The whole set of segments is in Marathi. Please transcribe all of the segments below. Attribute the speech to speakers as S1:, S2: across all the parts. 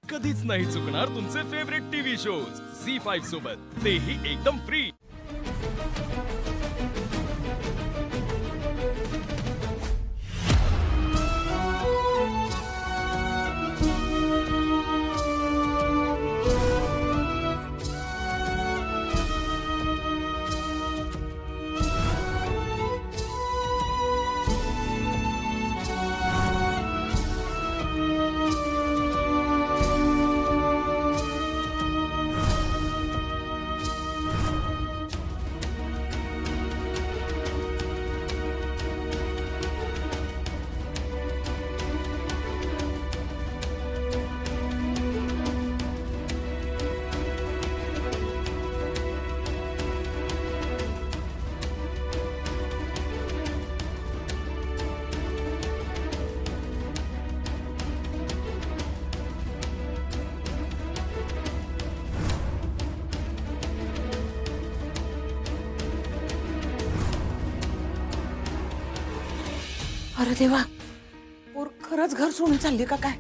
S1: कधीच नाही चुकणार तुमचे फेवरेट टीव्ही शोज झी5 सोबत, तेही एकदम फ्री।
S2: अरे देवा, पोर खरंच घर सोडून चालली का काय?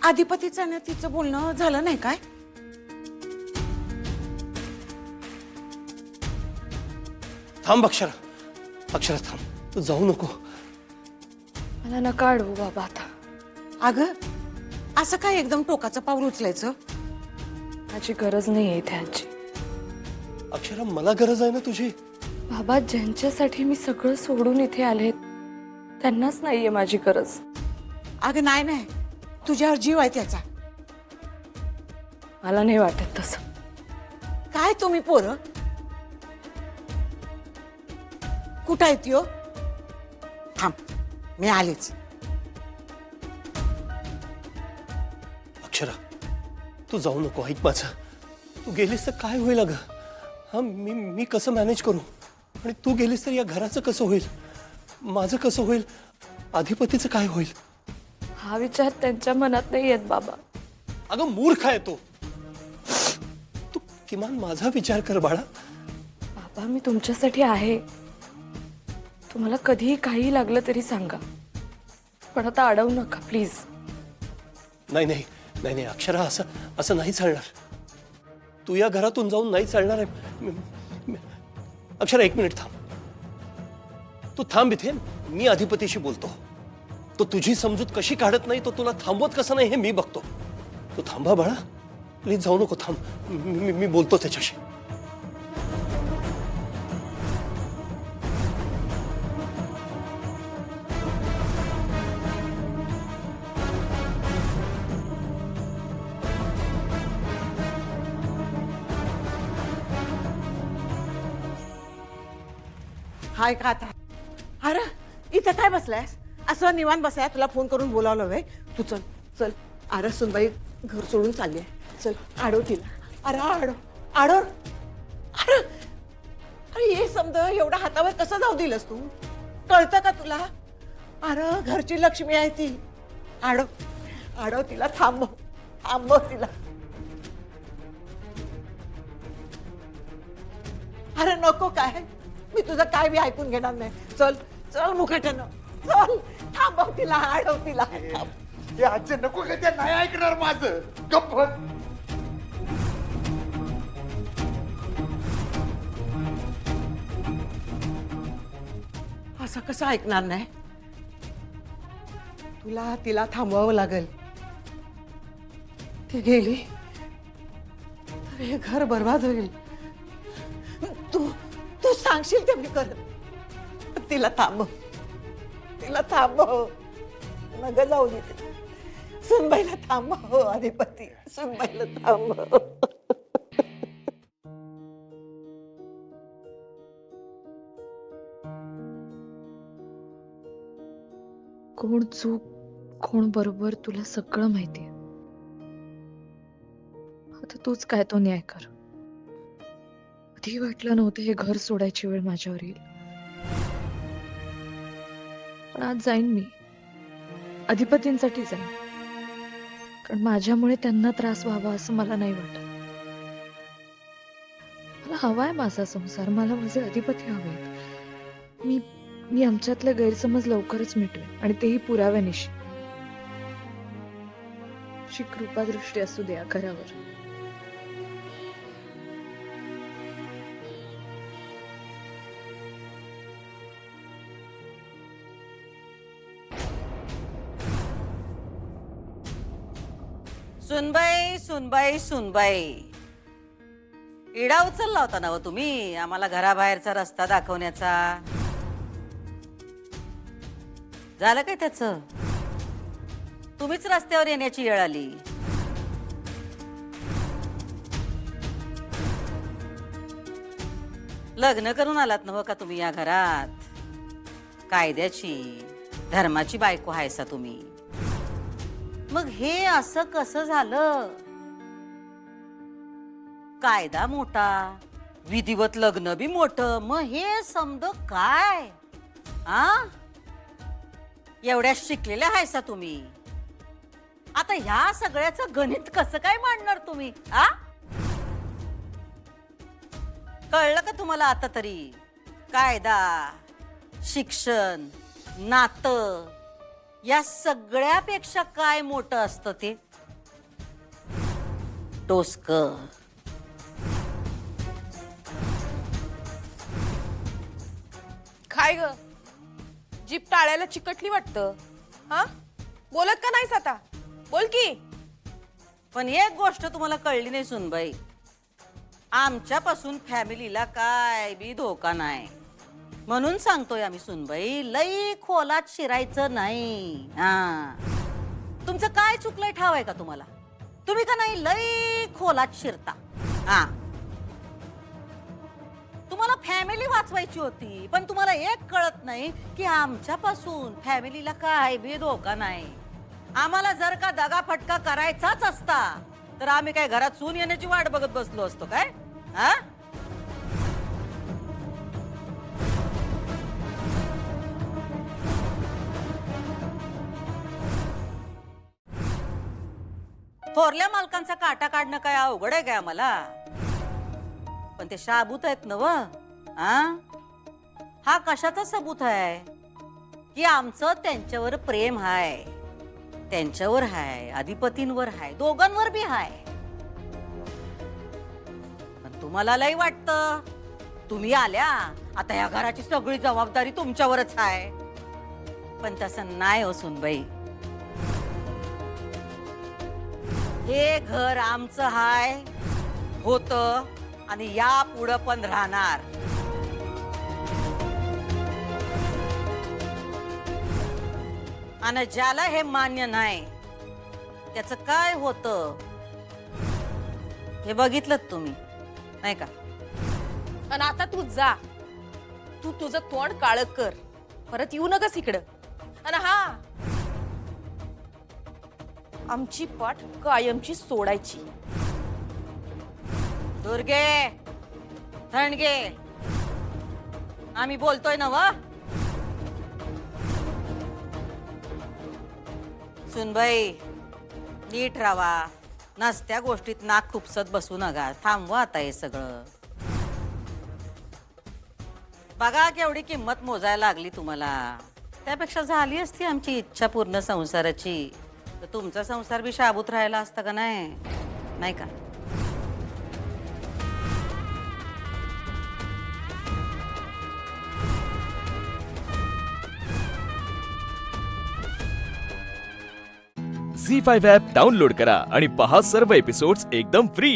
S2: आधिपतीचं ना तिचं बोलणं झालं नाही काय?
S3: थांब अक्षरा, अक्षरा थांब, तू जाऊ नको।
S4: मला नका अडवू बाबा आता।
S2: अगं, असं काय एकदम टोकाचं पाऊल उचलायचं?
S4: माझी गरज नाही इथे आजी।
S3: अक्षरा, मला गरज आहे ना तुझी।
S4: बाबा, ज्यांच्यासाठी मी सगळं सोडून इथे आले त्यांनाच नाहीये माझी गरज।
S2: अगं नाही नाही, तुझ्यावर जीव आहे त्याचा।
S4: मला नाही वाटत तसं।
S2: काय तुम्ही पोरं? कुठं आहेत यो? थांब, मी आलेच।
S3: अक्षरा, तू जाऊ नको, ऐक माझं। तू गेलीस तर काय होईल अगं? हा, मी कसं मॅनेज करू? आणि तू गेलीस तर या घराचं कसं होईल? माझं कसं होईल? अधिपतीचं काय होईल?
S4: हा विचार त्यांच्या मनात नाही येत बाबा।
S3: अगं मूर्ख आहे तो। तू किमान माझा विचार कर बाळा।
S4: बाबा, मी तुमच्यासाठी आहे। तुम्हाला कधीही काही लागलं तरी सांगा, पण आता अडवू नका प्लीज।
S3: नाही नाही नाही नाही अक्षरा, असं नाही चालणार। तू या घरातून जाऊन नाही चालणार आहे। अक्षरा, एक मिनिट थांब। तू थांब इथे, मी अधिपतीशी बोलतो। तो तुझी समजूत कशी काढत नाही, तो तुला थांबवत कसं नाही हे मी बघतो। तू थांबा बाळा, प्लीज जाऊ नको, थांब। मी बोलतो त्याच्याशी।
S2: हाय का आता? अरे इथं काय बसलायस? असं निवांत बसाय, तुला फोन करून बोलावलं वे। तू चल चल। अरे सुनबाई घर सोडून चालली आहे, चल आडव तिला। अरे आडव आडव। अरे अरे हे समज एवढा हातावर कसं जाऊ दिलंस तू? कळतं का तुला? अरे घरची लक्ष्मी आहे ती। आडव आडव तिला, थांबव थांबव तिला। अरे नको, काय मी तुझं काय बी ऐकून घेणार नाही। चल चल मुखेट्यानं, चल थांबव तिला, आडव तिला।
S5: हे आजी नको का, ते नाही ऐकणार माझं। गप्प बस.
S2: असं कसं ऐकणार नाही? तुला तिला थांबवावं लागेल। ती गेली तर हे घर बर्बाद होईल। तू तू सांगशील ते मी करत। तिला थांबव, तिला थांबव, नग जाऊ दे। सुनबाईला थांबव, अधिपती सुनबाईला थांबव।
S4: कोण चूक कोण बरोबर तुला सगळं माहितीये। आता तूच काय तो न्याय कर। कधी वाटलं नव्हतं हे घर सोडायची वेळ माझ्यावर येईल, पण आज जाईन मी। अधिपतींसाठी जाईन, कारण माझ्यामुळे त्यांना त्रास व्हावा असं मला नाही वाटत। मला हवाय माझा संसार, मला माझे अधिपती हवेत। मी आमच्यातले गैरसमज लवकरच मिटवेन, आणि तेही पुराव्यानिशी। तुमची कृपादृष्टी असू द्या घरावर.
S6: सुनबाई सुनबाई सुनबाई, इडा उचलला होता ना व तुम्ही आम्हाला घराबाहेरचा रस्ता दाखवण्याचा. झालं काय त्याच? तुम्हीच रस्त्यावर येण्याची वेळ आली. लग्न करून आलात नव्ह का तुम्ही या घरात? कायद्याची धर्माची बायको हायसा तुम्ही. मग हे असं कसं झालं? कायदा मोठा, विधिवत लग्न बी मोठं, मग हे समज काय? आ एवढ्या शिकलेल्या हायसा तुम्ही, आता ह्या सगळ्याचं गणित कसं काय मांडणार तुम्ही? आ कळलं का तुम्हाला आता तरी? कायदा, शिक्षण, नातं या सगळ्यापेक्षा काय मोठं असतं ते? टोचक.
S7: काय ग, जीप टाळ्याला चिकटली वाटतं. हा बोलत का नाहीस आता? बोल की.
S6: पण एक गोष्ट तुम्हाला कळली नाही सुनबाई, आमच्यापासून फॅमिलीला काय बी धोका नाही. म्हणून सांगतोय आम्ही सुनबाई, लई खोलात शिरायचं नाही. हा तुमचं काय चुकलंय ठाव आहे का तुम्हाला? तुम्ही का नाही लई खोलात शिरता. हा तुम्हाला फॅमिली वाचवायची होती, पण तुम्हाला एक कळत नाही की आमच्यापासून फॅमिलीला काय बी धोका नाही. आम्हाला जर का दगा फटका करायचाच असता तर आम्ही काय घरात सून येण्याची वाट बघत बसलो असतो काय? हा थोरल्या मालकांचा काटा काढणं काय अवघड आहे काय आम्हाला? पण ते शाबूत आहेत ना व. हा कशाचा सबूत आहे की आमचं त्यांच्यावर प्रेम हाय, त्यांच्यावर हाय, अधिपतींवर हाय, दोघांवर बी हाय. पण तुम्हाला लई वाटतं तुम्ही आल्या आता या घराची सगळी जबाबदारी तुमच्यावरच आहे. पण तसं नाही हो सुनबाई. हे घर आमचं हाय, होतं आणि या पुढं पण राहणार. आणि ज्याला हे मान्य नाही त्याचं काय होतं हे बघितलं तुम्ही नाही का?
S7: आणि आता तू जा, तू तुझं तोंड काळ कर, परत येऊ नकस इकडं. आणि हा आमची पाठ कायमची सोडायची.
S6: दुर्गे, थंडगे, आम्ही बोलतोय ना व. सुनबाई नीट राहा, नसत्या गोष्टीत नाक खुपसत बसू नका. थांबवा आता हे सगळं. बघा केवढी किंमत मोजायला लागली तुम्हाला. त्यापेक्षा झाली असती आमची इच्छा पूर्ण संसाराची तर तुमचा संसार बी शाबूत राहिला असता का नाही? नाही का?
S1: झी5 ॲप डाउनलोड करा आणि पहा सर्व एपिसोड्स एकदम फ्री.